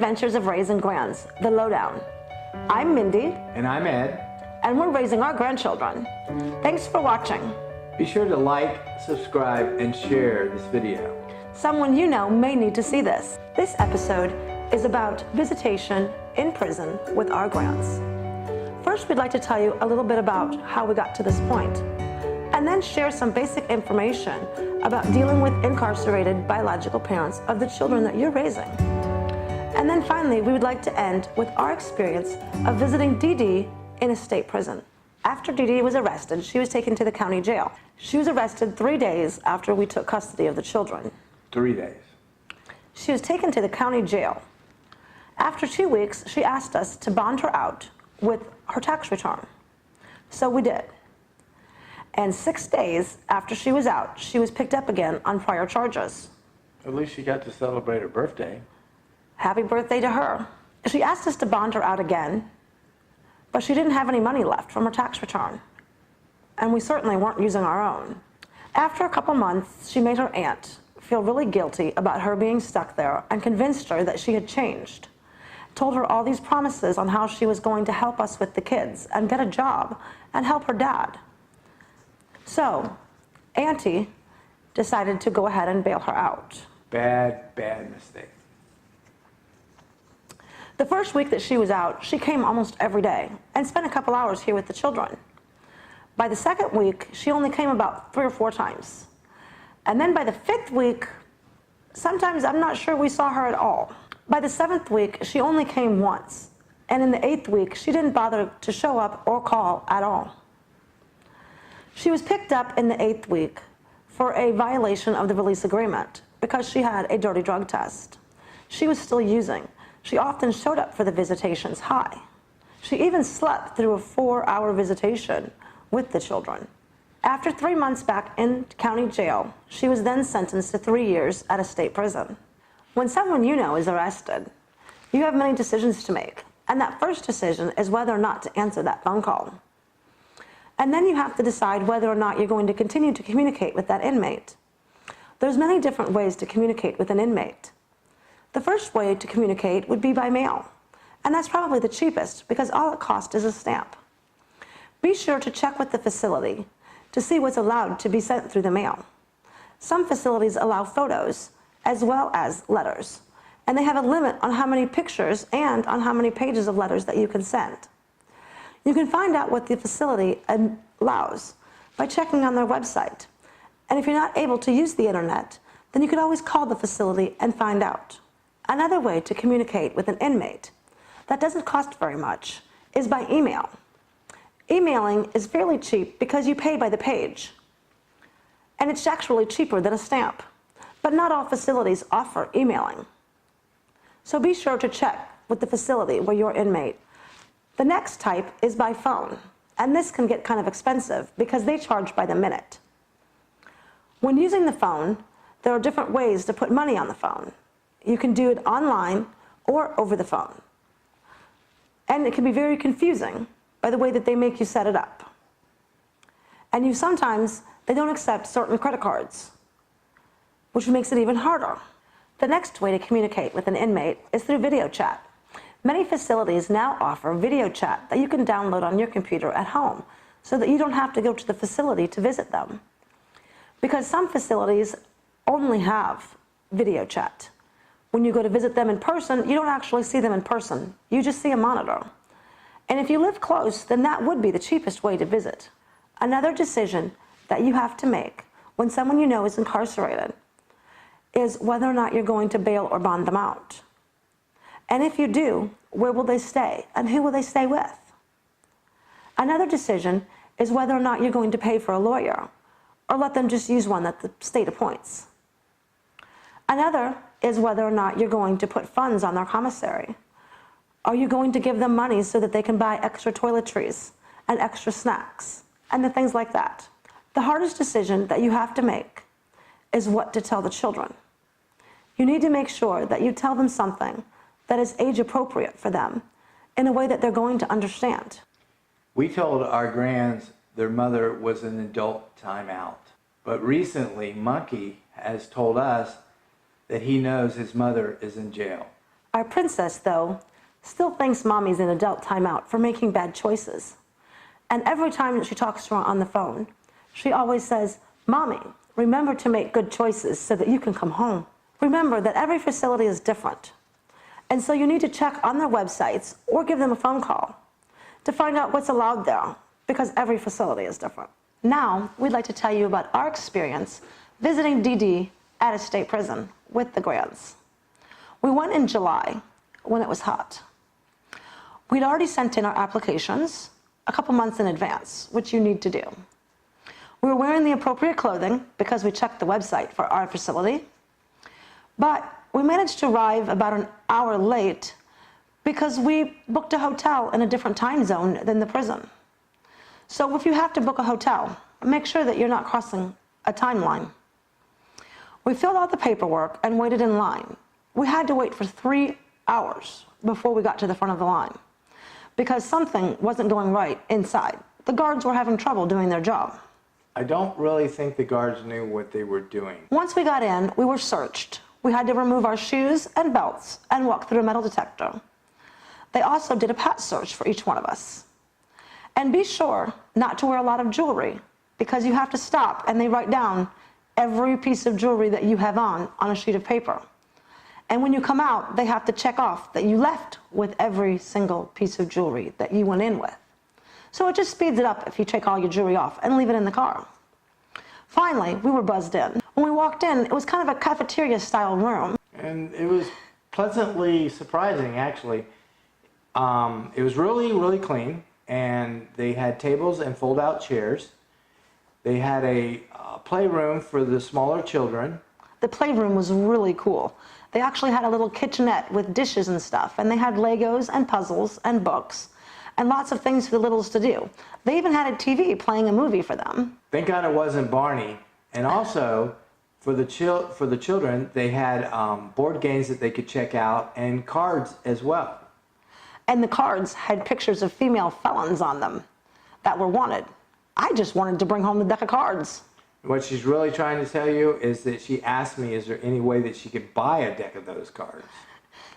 Adventures of Raising Grands, The Lowdown. I'm Mindy. And I'm Ed. And we're raising our grandchildren. Thanks for watching. Be sure to like, subscribe, and share this video. Someone you know may need to see this. This episode is about visitation in prison with our grands. First, we'd like to tell you a little bit about how we got to this point, and then share some basic information about dealing with incarcerated biological parents of the children that you're raising. And then finally, we would like to end with our experience of visiting Dee Dee in a state prison. After Dee Dee was arrested, she was taken to the county jail. She was arrested 3 days after we took custody of the children. 3 days. She was taken to the county jail. After 2 weeks, she asked us to bond her out with her tax return. So we did. And 6 days after she was out, she was picked up again on prior charges. At least she got to celebrate her birthday. Happy birthday to her. She asked us to bond her out again, but she didn't have any money left from her tax return. And we certainly weren't using our own. After a couple months, she made her aunt feel really guilty about her being stuck there and convinced her that she had changed. Told her all these promises on how she was going to help us with the kids and get a job and help her dad. So, Auntie decided to go ahead and bail her out. Bad mistake. The first week that she was out, she came almost every day and spent a couple hours here with the children. By the second week, she only came about 3 or 4 times. And then by the 5th week, sometimes I'm not sure we saw her at all. By the 7th week, she only came once. And in the 8th week, she didn't bother to show up or call at all. She was picked up in the 8th week for a violation of the release agreement because she had a dirty drug test. She was still using. She often showed up for the visitations high. She even slept through a 4-hour visitation with the children. After 3 months back in county jail, she was then sentenced to 3 years at a state prison. When someone you know is arrested, you have many decisions to make, and that first decision is whether or not to answer that phone call. And then you have to decide whether or not you're going to continue to communicate with that inmate. There's many different ways to communicate with an inmate. The first way to communicate would be by mail, and that's probably the cheapest because all it costs is a stamp. Be sure to check with the facility to see what's allowed to be sent through the mail. Some facilities allow photos as well as letters, and they have a limit on how many pictures and on how many pages of letters that you can send. You can find out what the facility allows by checking on their website. And if you're not able to use the internet, then you can always call the facility and find out. Another way to communicate with an inmate that doesn't cost very much is by email. Emailing is fairly cheap because you pay by the page. And it's actually cheaper than a stamp. But not all facilities offer emailing. So be sure to check with the facility where you're inmate. The next type is by phone, and this can get kind of expensive because they charge by the minute. When using the phone, there are different ways to put money on the phone. You can do it online or over the phone. And it can be very confusing by the way that they make you set it up. And they don't accept certain credit cards, which makes it even harder. The next way to communicate with an inmate is through video chat. Many facilities now offer video chat that you can download on your computer at home so that you don't have to go to the facility to visit them. Because some facilities only have video chat. When you go to visit them in person, you don't actually see them in person. You just see a monitor. And if you live close, then that would be the cheapest way to visit. Another decision that you have to make when someone you know is incarcerated is whether or not you're going to bail or bond them out. And if you do, where will they stay and who will they stay with? Another decision is whether or not you're going to pay for a lawyer or let them just use one that the state appoints. Another is whether or not you're going to put funds on their commissary. Are you going to give them money so that they can buy extra toiletries and extra snacks and the things like that? The hardest decision that you have to make is what to tell the children. You need to make sure that you tell them something that is age appropriate for them in a way that they're going to understand. We told our grands their mother was in adult timeout. But recently, Monkey has told us that he knows his mother is in jail. Our princess, though, still thinks mommy's in adult timeout for making bad choices. And every time that she talks to her on the phone, she always says, "Mommy, remember to make good choices so that you can come home. Remember that every facility is different. And so you need to check on their websites or give them a phone call to find out what's allowed there, because every facility is different." Now, we'd like to tell you about our experience visiting Dee Dee at a state prison with the Grands. We went in July when it was hot. We'd already sent in our applications a couple months in advance, which you need to do. We were wearing the appropriate clothing because we checked the website for our facility, but we managed to arrive about an hour late because we booked a hotel in a different time zone than the prison. So if you have to book a hotel, make sure that you're not crossing a timeline. We filled out the paperwork and waited in line. We had to wait for 3 hours before we got to the front of the line because something wasn't going right inside. The guards were having trouble doing their job. I don't really think the guards knew what they were doing. Once we got in, we were searched. We had to remove our shoes and belts and walk through a metal detector. They also did a pat search for each one of us. And be sure not to wear a lot of jewelry because you have to stop and they write down every piece of jewelry that you have on a sheet of paper. And when you come out, they have to check off that you left with every single piece of jewelry that you went in with. So it just speeds it up if you take all your jewelry off and leave it in the car. Finally, we were buzzed in. When we walked in, it was kind of a cafeteria-style room. And it was pleasantly surprising, actually. It was really, really clean, and they had tables and fold-out chairs. They had a playroom for the smaller children. The playroom was really cool. They actually had a little kitchenette with dishes and stuff, and they had Legos and puzzles and books and lots of things for the littles to do. They even had a TV playing a movie for them. Thank God it wasn't Barney. And also, for the children, they had board games that they could check out and cards as well. And the cards had pictures of female felons on them that were wanted. I just wanted to bring home the deck of cards. What she's really trying to tell you is that she asked me, is there any way that she could buy a deck of those cards?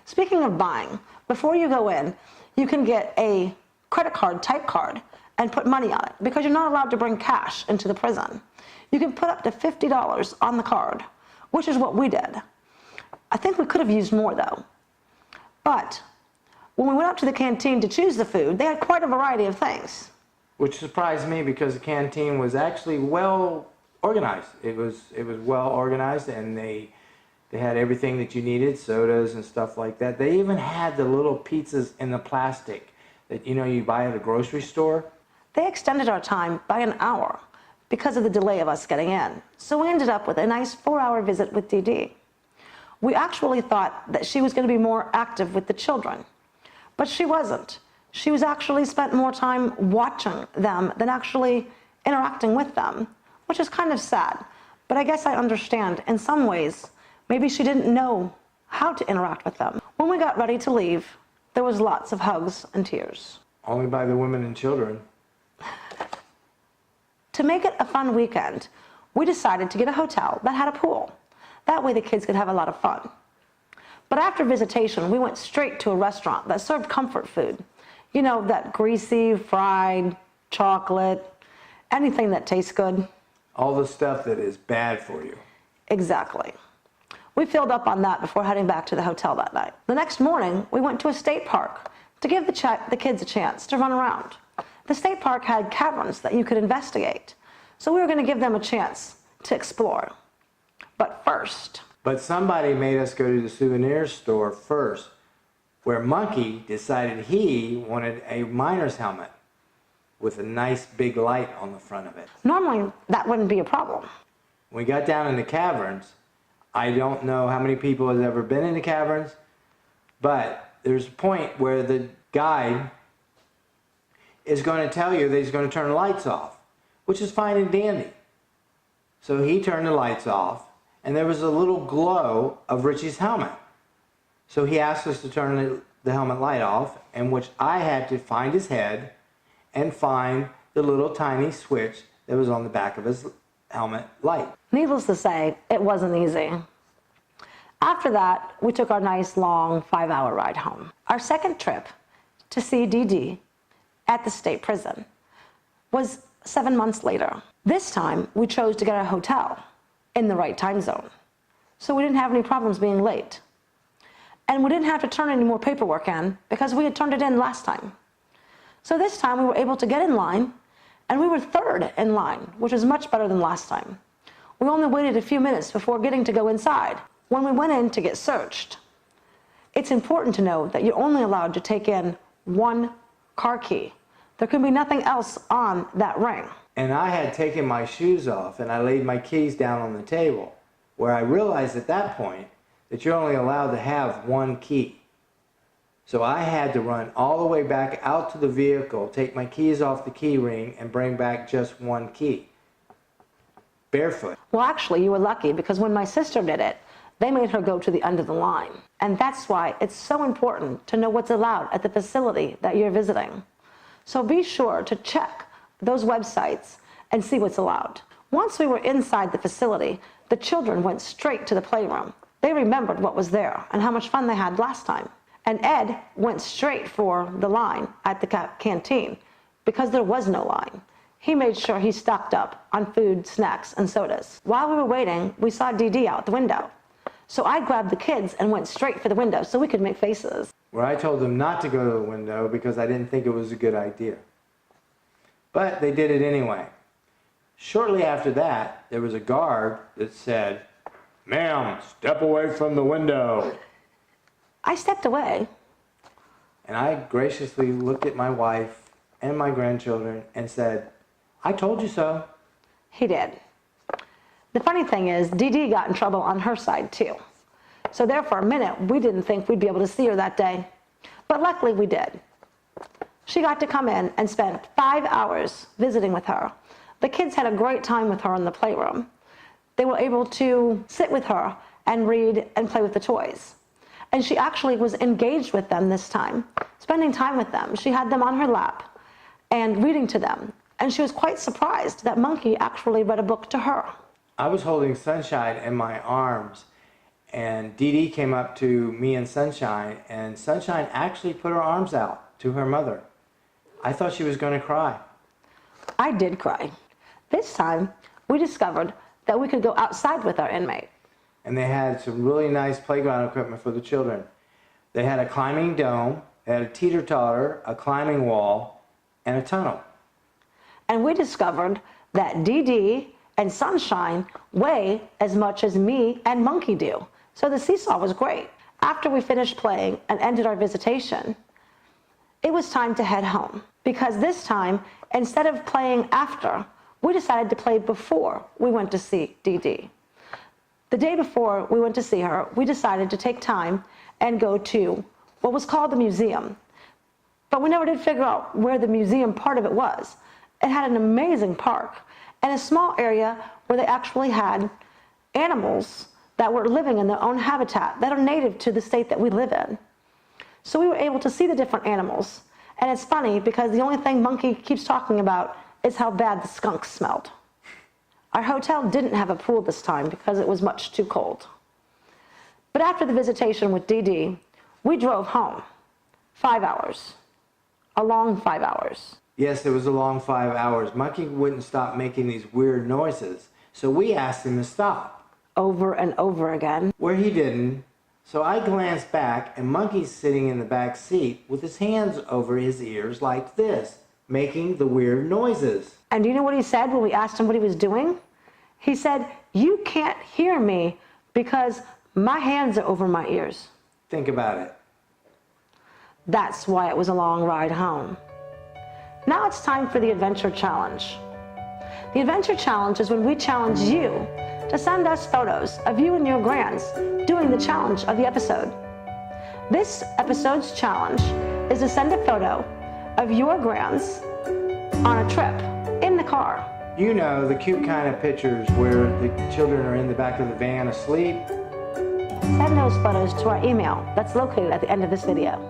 Speaking of buying, before you go in, you can get a credit card type card and put money on it because you're not allowed to bring cash into the prison. You can put up to $50 on the card, which is what we did. I think we could have used more though. But when we went up to the canteen to choose the food, they had quite a variety of things. Which surprised me because the canteen was actually well organized. It was well organized, and they had everything that you needed, sodas and stuff like that. They even had the little pizzas in the plastic that you buy at a grocery store. They extended our time by an hour because of the delay of us getting in. So we ended up with a nice 4-hour visit with Dee Dee. We actually thought that she was going to be more active with the children, but she wasn't. She was actually spent more time watching them than actually interacting with them, which is kind of sad. But I guess I understand in some ways, maybe she didn't know how to interact with them. When we got ready to leave, there was lots of hugs and tears. Only by the women and children. To make it a fun weekend, we decided to get a hotel that had a pool. That way the kids could have a lot of fun. But after visitation, we went straight to a restaurant that served comfort food. You know, that greasy, fried, chocolate, anything that tastes good. All the stuff that is bad for you. Exactly. We filled up on that before heading back to the hotel that night. The next morning, we went to a state park to give the kids a chance to run around. The state park had caverns that you could investigate, so we were going to give them a chance to explore. But first... But somebody made us go to the souvenir store first, where Monkey decided he wanted a miner's helmet with a nice big light on the front of it. Normally, that wouldn't be a problem. When we got down in the caverns, I don't know how many people have ever been in the caverns, but there's a point where the guide is going to tell you that he's going to turn the lights off, which is fine and dandy. So he turned the lights off, and there was a little glow of Richie's helmet. So he asked us to turn the helmet light off, in which I had to find his head and find the little tiny switch that was on the back of his helmet light. Needless to say, it wasn't easy. After that, we took our nice long 5-hour ride home. Our second trip to see Dee Dee at the state prison was 7 months later. This time, we chose to get a hotel in the right time zone, so we didn't have any problems being late. And we didn't have to turn any more paperwork in because we had turned it in last time. So this time we were able to get in line, and we were third in line, which is much better than last time. We only waited a few minutes before getting to go inside. When we went in to get searched, it's important to know that you're only allowed to take in one car key. There can be nothing else on that ring. And I had taken my shoes off and I laid my keys down on the table, where I realized at that point that you're only allowed to have one key. So I had to run all the way back out to the vehicle, take my keys off the key ring, and bring back just one key. Barefoot. Well, actually, you were lucky because when my sister did it, they made her go to the end of the line. And that's why it's so important to know what's allowed at the facility that you're visiting. So be sure to check those websites and see what's allowed. Once we were inside the facility, the children went straight to the playroom. They remembered what was there and how much fun they had last time. And Ed went straight for the line at the canteen because there was no line. He made sure he stocked up on food, snacks, and sodas. While we were waiting, we saw Dee Dee out the window. So I grabbed the kids and went straight for the window so we could make faces. Where I told them not to go to the window because I didn't think it was a good idea. But they did it anyway. Shortly after that, there was a guard that said, "Ma'am, step away from the window." I stepped away. And I graciously looked at my wife and my grandchildren and said, "I told you so." He did. The funny thing is, Dee Dee got in trouble on her side too. So there for a minute, we didn't think we'd be able to see her that day. But luckily we did. She got to come in and spend 5 hours visiting with her. The kids had a great time with her in the playroom. They were able to sit with her and read and play with the toys. And she actually was engaged with them this time, spending time with them. She had them on her lap and reading to them. And she was quite surprised that Monkey actually read a book to her. I was holding Sunshine in my arms, and Dee Dee came up to me and Sunshine, and Sunshine actually put her arms out to her mother. I thought she was going to cry. I did cry. This time, we discovered that we could go outside with our inmate. And they had some really nice playground equipment for the children. They had a climbing dome, they had a teeter-totter, a climbing wall, and a tunnel. And we discovered that Dee Dee and Sunshine weigh as much as me and Monkey do. So the seesaw was great. After we finished playing and ended our visitation, it was time to head home. Because this time, instead of playing after, we decided to play before we went to see Dee Dee. The day before we went to see her, we decided to take time and go to what was called the museum. But we never did figure out where the museum part of it was. It had an amazing park and a small area where they actually had animals that were living in their own habitat that are native to the state that we live in. So we were able to see the different animals. And it's funny because the only thing Monkey keeps talking about is how bad the skunks smelled. Our hotel didn't have a pool this time because it was much too cold. But after the visitation with Dee Dee, we drove home. 5 hours. A long 5 hours. Yes, it was a long 5 hours. Monkey wouldn't stop making these weird noises, so we asked him to stop. Over and over again. Where he didn't, so I glanced back, and Monkey's sitting in the back seat with his hands over his ears like this, making the weird noises. And do you know what he said when we asked him what he was doing? He said, "You can't hear me because my hands are over my ears." Think about it. That's why it was a long ride home. Now it's time for the Adventure Challenge. The Adventure Challenge is when we challenge you to send us photos of you and your grands doing the challenge of the episode. This episode's challenge is to send a photo of your grands on a trip in the car. You know, the cute kind of pictures where the children are in the back of the van asleep. Send those photos to our email that's located at the end of this video.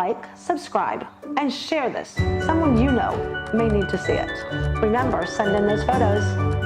like, subscribe, and share this. Someone you know may need to see it. Remember, send in those photos.